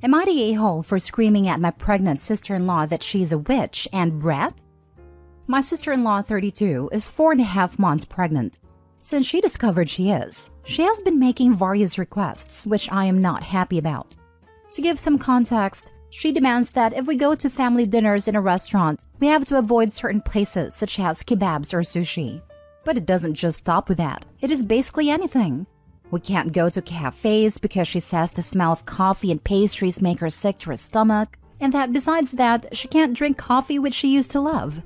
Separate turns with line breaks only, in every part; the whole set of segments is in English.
Am I the a-hole for screaming at my pregnant sister-in-law that she's a witch and brat? My sister-in-law, 32, is 4.5 months pregnant. Since she discovered she is, she has been making various requests, which I am not happy about. To give some context, she demands that if we go to family dinners in a restaurant, we have to avoid certain places such as kebabs or sushi. But it doesn't just stop with that. It is basically anything. We can't go to cafes because she says the smell of coffee and pastries make her sick to her stomach, and that besides that, she can't drink coffee which she used to love.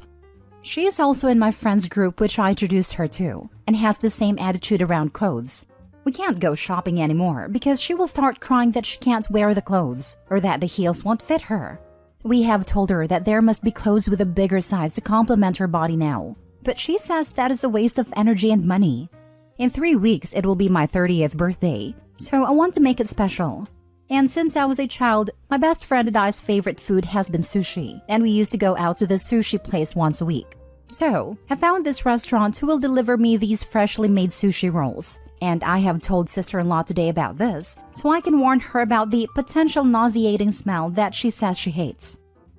She is also in my friend's group which I introduced her to, and has the same attitude around clothes. We can't go shopping anymore because she will start crying that she can't wear the clothes, or that the heels won't fit her. We have told her that there must be clothes with a bigger size to complement her body now, but she says that is a waste of energy and money. In 3 weeks, it will be my 30th birthday, so I want to make it special. And since I was a child, my best friend and I's favorite food has been sushi, and we used to go out to this sushi place once a week. So, I found this restaurant who will deliver me these freshly made sushi rolls, and I have told sister-in-law today about this, so I can warn her about the potential nauseating smell that she says she hates.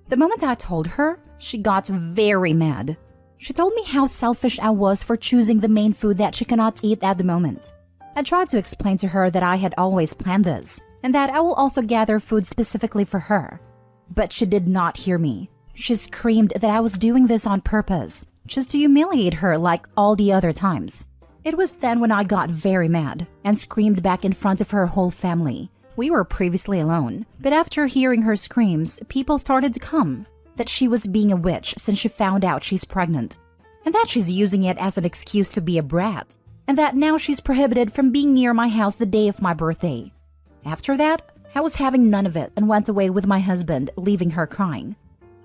The moment I told her, she got very mad. She told me how selfish I was for choosing the main food that she cannot eat at the moment. I tried to explain to her that I had always planned this, and that I will also gather food specifically for her. But she did not hear me. She screamed that I was doing this on purpose, just to humiliate her like all the other times. It was then when I got very mad and screamed back in front of her whole family. We were previously alone, but after hearing her screams, people started to come. That she was being a witch since she found out she's pregnant, and that she's using it as an excuse to be a brat, and that now she's prohibited from being near my house the day of my birthday. After that, I was having none of it and went away with my husband, leaving her crying.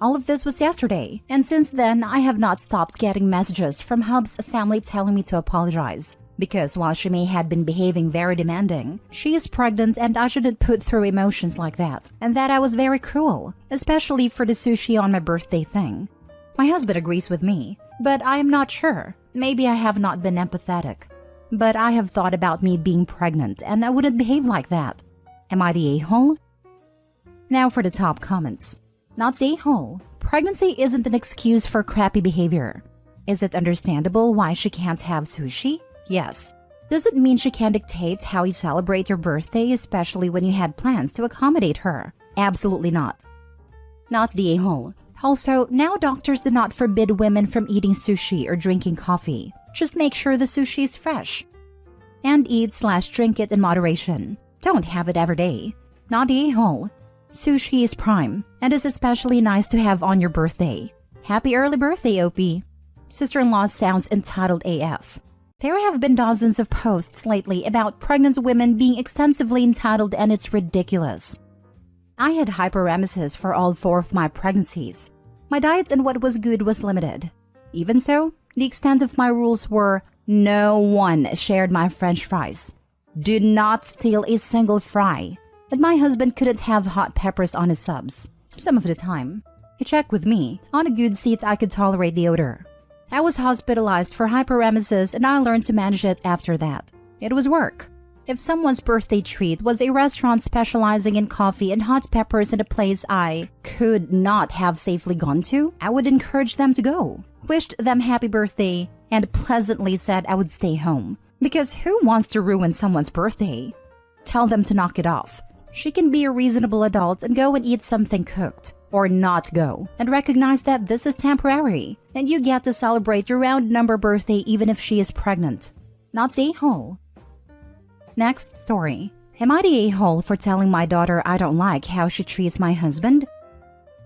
All of this was yesterday, and since then I have not stopped getting messages from Hub's family telling me to apologize. Because while she may have been behaving very demanding, she is pregnant and I shouldn't put through emotions like that, and that I was very cruel, especially for the sushi on my birthday thing. My husband agrees with me, but I am not sure. Maybe I have not been empathetic. But I have thought about me being pregnant and I wouldn't behave like that. Am I the a-hole? Now for the top comments. Not the a-hole. Pregnancy isn't an excuse for crappy behavior. Is it understandable why she can't have sushi? Yes. Does it mean she can dictate how you celebrate your birthday, especially when you had plans to accommodate her? Absolutely not. Not the a-hole. Also, now doctors do not forbid women from eating sushi or drinking coffee. Just make sure the sushi is fresh. And eat/drink it in moderation. Don't have it every day. Not the a-hole. Sushi is prime, and is especially nice to have on your birthday. Happy early birthday, Opie. Sister-in-law sounds entitled AF. There have been dozens of posts lately about pregnant women being extensively entitled, and it's ridiculous. I had hyperemesis for all 4 of my pregnancies. My diet and what was good was limited. Even so, the extent of my rules were no one shared my French fries. Do not steal a single fry. And my husband couldn't have hot peppers on his subs. Some of the time. He checked with me. On a good seat, I could tolerate the odor. I was hospitalized for hyperemesis and I learned to manage it after that. It was work. If someone's birthday treat was a restaurant specializing in coffee and hot peppers in a place I could not have safely gone to, I would encourage them to go, wished them happy birthday, and pleasantly said I would stay home. Because who wants to ruin someone's birthday? Tell them to knock it off. She can be a reasonable adult and go and eat something cooked. Or not go, and recognize that this is temporary, and you get to celebrate your round number birthday even if she is pregnant. Not the a-hole. Next story. Am I the a-hole for telling my daughter I don't like how she treats my husband?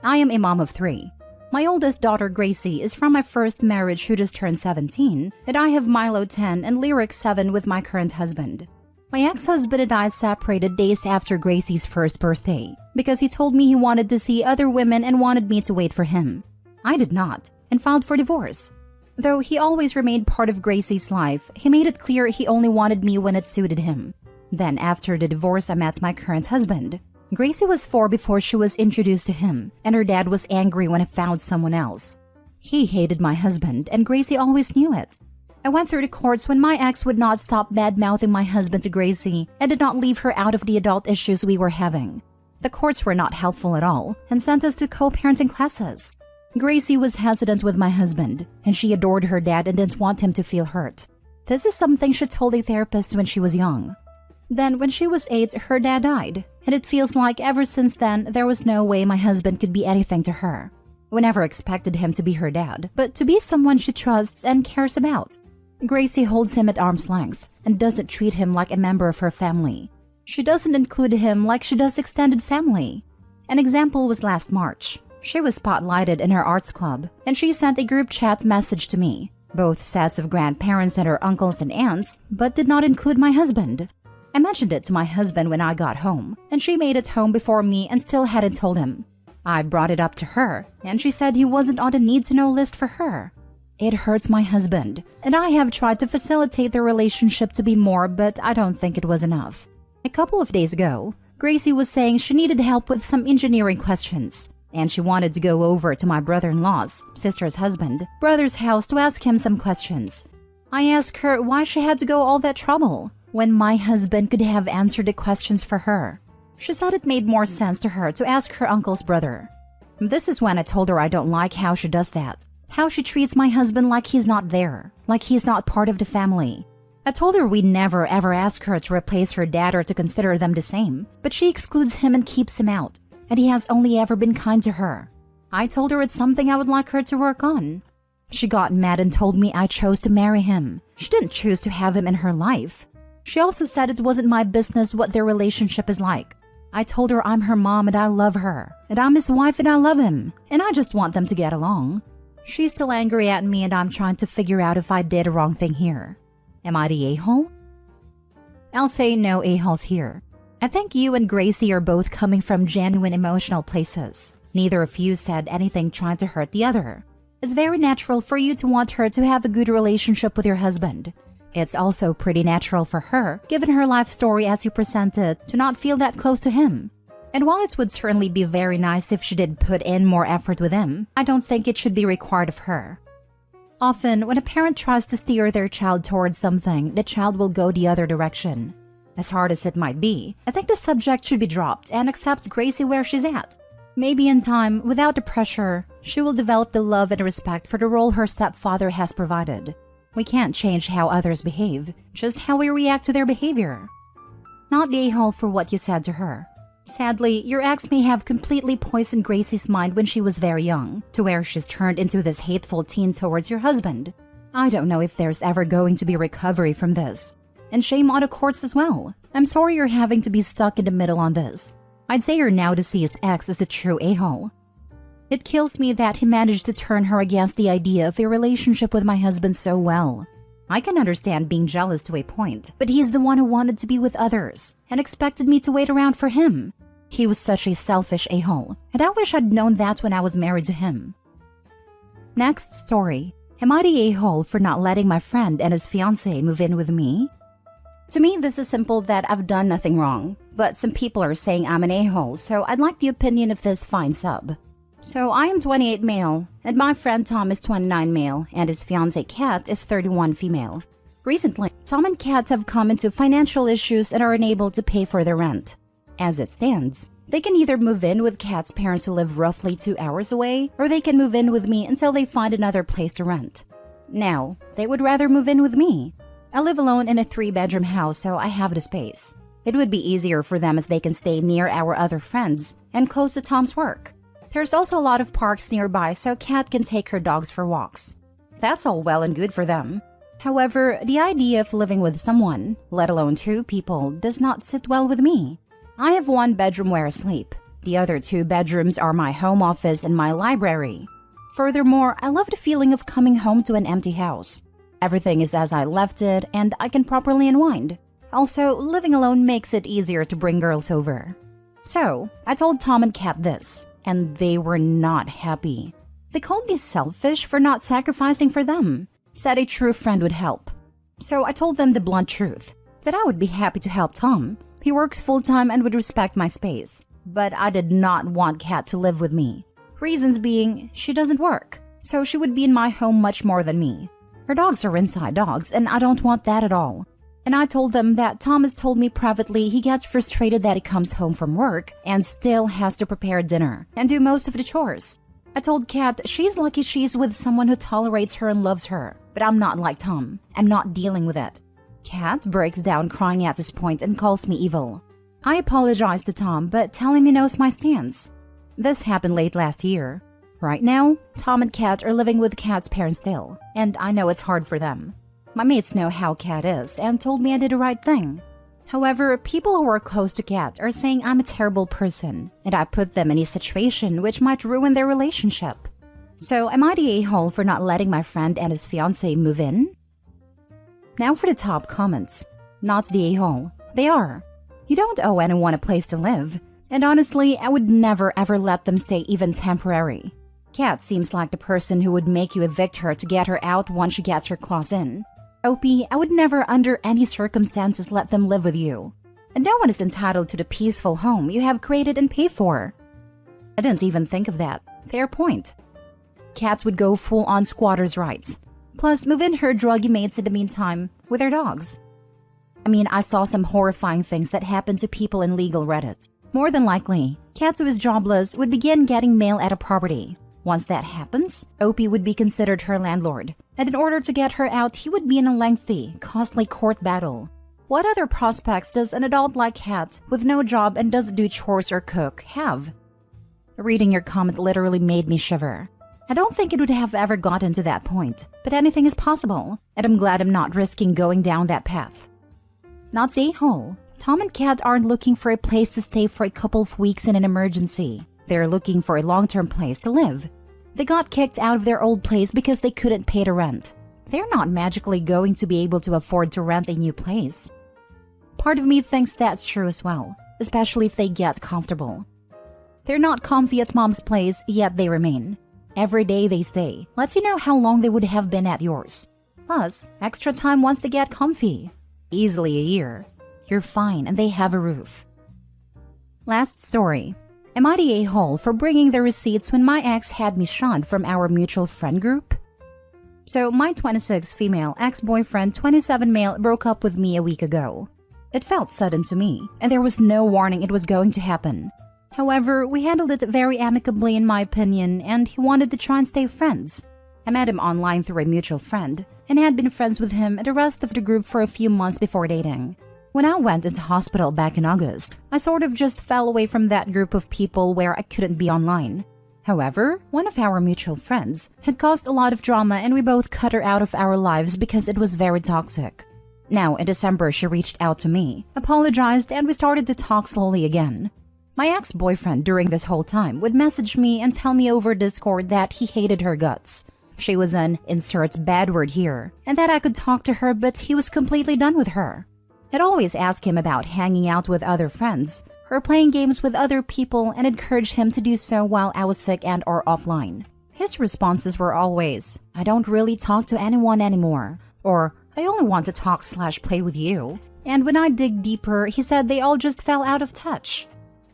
I am a mom of 3. My oldest daughter, Gracie, is from my first marriage who just turned 17, and I have Milo 10 and Lyric 7 with my current husband. My ex-husband and I separated days after Gracie's first birthday because he told me he wanted to see other women and wanted me to wait for him. I did not and filed for divorce. Though he always remained part of Gracie's life, he made it clear he only wanted me when it suited him. Then after the divorce, I met my current husband. Gracie was 4 before she was introduced to him, and her dad was angry when I found someone else. He hated my husband, and Gracie always knew it. I went through the courts when my ex would not stop bad-mouthing my husband to Gracie and did not leave her out of the adult issues we were having. The courts were not helpful at all and sent us to co-parenting classes. Gracie was hesitant with my husband, and she adored her dad and didn't want him to feel hurt. This is something she told a therapist when she was young. Then, when she was 8, her dad died, and it feels like ever since then there was no way my husband could be anything to her. We never expected him to be her dad, but to be someone she trusts and cares about. Gracie holds him at arm's length and doesn't treat him like a member of her family. She doesn't include him like she does extended family. An example was last March. She was spotlighted in her arts club, and she sent a group chat message to me, both sets of grandparents and her uncles and aunts, but did not include my husband. I mentioned it to my husband when I got home, and she made it home before me and still hadn't told him. I brought it up to her, and she said he wasn't on the need-to-know list for her. It hurts my husband, and I have tried to facilitate their relationship to be more, but I don't think it was enough. A couple of days ago, Gracie was saying she needed help with some engineering questions, and she wanted to go over to my brother-in-law's, sister's husband, brother's house to ask him some questions. I asked her why she had to go all that trouble when my husband could have answered the questions for her. She said it made more sense to her to ask her uncle's brother. This is when I told her I don't like how she does that, how she treats my husband like he's not there, like he's not part of the family. I told her we never ever ask her to replace her dad or to consider them the same, but she excludes him and keeps him out, and he has only ever been kind to her. I told her it's something I would like her to work on. She got mad and told me I chose to marry him. She didn't choose to have him in her life. She also said it wasn't my business what their relationship is like. I told her I'm her mom and I love her, and I'm his wife and I love him, and I just want them to get along. She's still angry at me and I'm trying to figure out if I did a wrong thing here. Am I the a-hole? I'll say no a-holes here. I think you and Gracie are both coming from genuine emotional places. Neither of you said anything trying to hurt the other. It's very natural for you to want her to have a good relationship with your husband. It's also pretty natural for her, given her life story as you present it, to not feel that close to him. And while it would certainly be very nice if she did put in more effort with him, I don't think it should be required of her. Often, when a parent tries to steer their child towards something, the child will go the other direction. As hard as it might be, I think the subject should be dropped and accept Gracie where she's at. Maybe in time, without the pressure, she will develop the love and respect for the role her stepfather has provided. We can't change how others behave, just how we react to their behavior. Not the a-hole for what you said to her. Sadly, your ex may have completely poisoned Gracie's mind when she was very young, to where she's turned into this hateful teen towards your husband. I don't know if there's ever going to be recovery from this. And shame on the courts as well. I'm sorry you're having to be stuck in the middle on this. I'd say your now deceased ex is the true a-hole. It kills me that he managed to turn her against the idea of a relationship with my husband so well. I can understand being jealous to a point, but he's the one who wanted to be with others and expected me to wait around for him. He was such a selfish a-hole, and I wish I'd known that when I was married to him. Next story. Am I the a-hole for not letting my friend and his fiancé move in with me? To me, this is simple that I've done nothing wrong, but some people are saying I'm an a-hole, so I'd like the opinion of this fine sub. So I am 28 male, and my friend Tom is 29 male, and his fiancée Kat is 31 female. Recently, Tom and Kat have come into financial issues and are unable to pay for their rent. As it stands, they can either move in with Kat's parents who live roughly 2 hours away, or they can move in with me until they find another place to rent. Now, they would rather move in with me. I live alone in a 3-bedroom house, so I have the space. It would be easier for them as they can stay near our other friends and close to Tom's work. There's also a lot of parks nearby, so Kat can take her dogs for walks. That's all well and good for them. However, the idea of living with someone, let alone 2 people, does not sit well with me. I have 1 bedroom where I sleep. The other 2 bedrooms are my home office and my library. Furthermore, I love the feeling of coming home to an empty house. Everything is as I left it, and I can properly unwind. Also, living alone makes it easier to bring girls over. So, I told Tom and Kat this, and they were not happy. They called me selfish for not sacrificing for them, said a true friend would help. So I told them the blunt truth, that I would be happy to help Tom. He works full-time and would respect my space. But I did not want Kat to live with me. Reasons being, she doesn't work, so she would be in my home much more than me. Her dogs are inside dogs, and I don't want that at all. and I told them that Thomas told me privately he gets frustrated that he comes home from work and still has to prepare dinner and do most of the chores. I told Kat she's lucky she's with someone who tolerates her and loves her, but I'm not like Tom. I'm not dealing with it. Kat breaks down crying at this point and calls me evil. I apologize to Tom, but tell him he knows my stance. This happened late last year. Right now, Tom and Kat are living with Kat's parents still, and I know it's hard for them. My mates know how Kat is and told me I did the right thing. However, people who are close to Kat are saying I'm a terrible person, and I put them in a situation which might ruin their relationship. So am I the a-hole for not letting my friend and his fiancé move in? Now for the top comments. Not the a-hole. They are. You don't owe anyone a place to live. And honestly, I would never ever let them stay even temporary. Kat seems like the person who would make you evict her to get her out once she gets her claws in. Opie, I would never under any circumstances let them live with you. And no one is entitled to the peaceful home you have created and paid for. I didn't even think of that. Fair point. Kat would go full-on squatters' rights. Plus, move in her druggy mates in the meantime with their dogs. I mean, I saw some horrifying things that happened to people in legal Reddit. More than likely, Kat, who is jobless, would begin getting mail at a property. Once that happens, Opie would be considered her landlord, and in order to get her out, he would be in a lengthy, costly court battle. What other prospects does an adult like Kat, with no job and doesn't do chores or cook, have? Reading your comment literally made me shiver. I don't think it would have ever gotten to that point, but anything is possible, and I'm glad I'm not risking going down that path. Not the a-hole. Tom and Kat aren't looking for a place to stay for a couple of weeks in an emergency. They're looking for a long-term place to live. They got kicked out of their old place because they couldn't pay the rent. They're not magically going to be able to afford to rent a new place. Part of me thinks that's true as well, especially if they get comfortable. They're not comfy at mom's place, yet they remain. Every day they stay lets you know how long they would have been at yours. Plus, extra time once they get comfy. Easily a year. You're fine and they have a roof. Last story. Am I the a-hole for bringing the receipts when my ex had me shunned from our mutual friend group? So my 26 female ex-boyfriend, 27 male broke up with me a week ago. It felt sudden to me, and there was no warning it was going to happen. However, we handled it very amicably in my opinion, and he wanted to try and stay friends. I met him online through a mutual friend, and had been friends with him and the rest of the group for a few months before dating. When I went into hospital back in August, I sort of just fell away from that group of people where I couldn't be online. However, one of our mutual friends had caused a lot of drama and we both cut her out of our lives because it was very toxic. Now, in December, she reached out to me, apologized, and we started to talk slowly again. My ex-boyfriend during this whole time would message me and tell me over Discord that he hated her guts. She was an insert bad word here, and that I could talk to her but he was completely done with her. I'd always ask him about hanging out with other friends, or playing games with other people and encourage him to do so while I was sick and or offline. His responses were always, I don't really talk to anyone anymore, or I only want to talk/play with you. And when I dig deeper, he said they all just fell out of touch.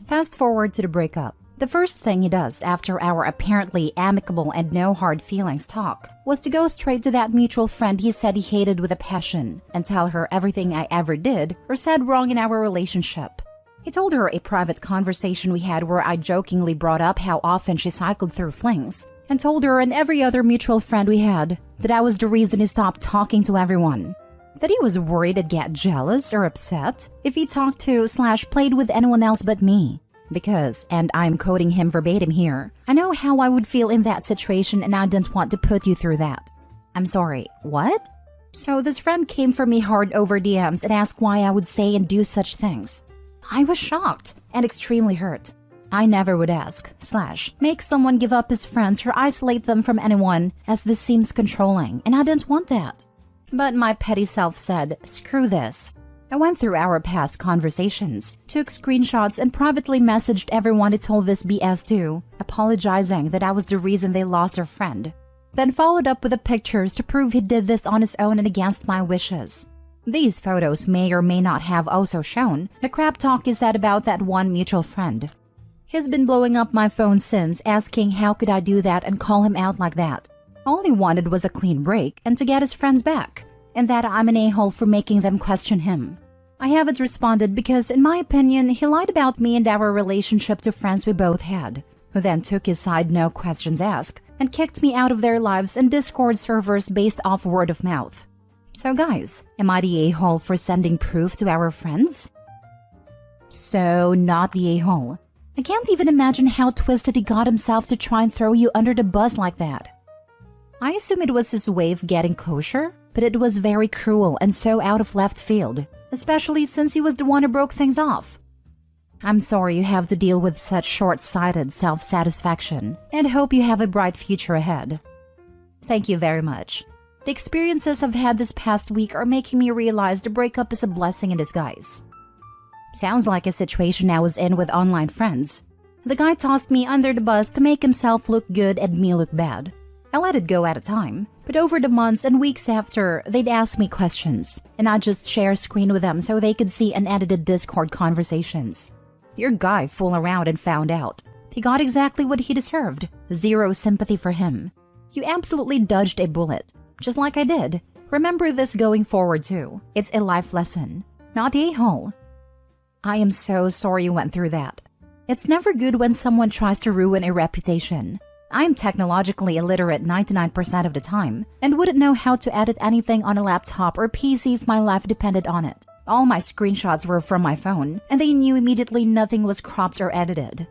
Fast forward to the breakup. The first thing he does after our apparently amicable and no hard feelings talk was to go straight to that mutual friend he said he hated with a passion and tell her everything I ever did or said wrong in our relationship. He told her a private conversation we had where I jokingly brought up how often she cycled through flings and told her and every other mutual friend we had that I was the reason he stopped talking to everyone. That he was worried I'd get jealous or upset if he talked to/played with anyone else but me. Because, and I'm quoting him verbatim here, I know how I would feel in that situation and I didn't want to put you through that. I'm sorry, what? So this friend came for me hard over DMs and asked why I would say and do such things. I was shocked and extremely hurt. I never would ask/make someone give up his friends or isolate them from anyone, as this seems controlling and I didn't want that. But my petty self said, screw this. I went through our past conversations, took screenshots and privately messaged everyone who told this BS to, apologizing that I was the reason they lost their friend. Then followed up with the pictures to prove he did this on his own and against my wishes. These photos may or may not have also shown the crap talk he said about that one mutual friend. He's been blowing up my phone since, asking how could I do that and call him out like that. All he wanted was a clean break and to get his friends back. and that I'm an a-hole for making them question him. I haven't responded because, in my opinion, he lied about me and our relationship to friends we both had, who then took his side no questions asked and kicked me out of their lives and Discord servers based off word of mouth. So guys, am I the a-hole for sending proof to our friends? So, not the a-hole. I can't even imagine how twisted he got himself to try and throw you under the bus like that. I assume it was his way of getting closure, but it was very cruel and so out of left field, especially since he was the one who broke things off. I'm sorry you have to deal with such short-sighted self-satisfaction, and hope you have a bright future ahead. Thank you very much. The experiences I've had this past week are making me realize the breakup is a blessing in disguise. Sounds like a situation I was in with online friends. The guy tossed me under the bus to make himself look good and me look bad. I let it go at a time, but over the months and weeks after, they'd ask me questions, and I'd just share a screen with them so they could see unedited Discord conversations. Your guy fooled around and found out. He got exactly what he deserved. Zero sympathy for him. You absolutely dodged a bullet, just like I did. Remember this going forward too. It's a life lesson, not a hole. I am so sorry you went through that. It's never good when someone tries to ruin a reputation. I am technologically illiterate 99% of the time and wouldn't know how to edit anything on a laptop or PC if my life depended on it. All my screenshots were from my phone, and they knew immediately nothing was cropped or edited.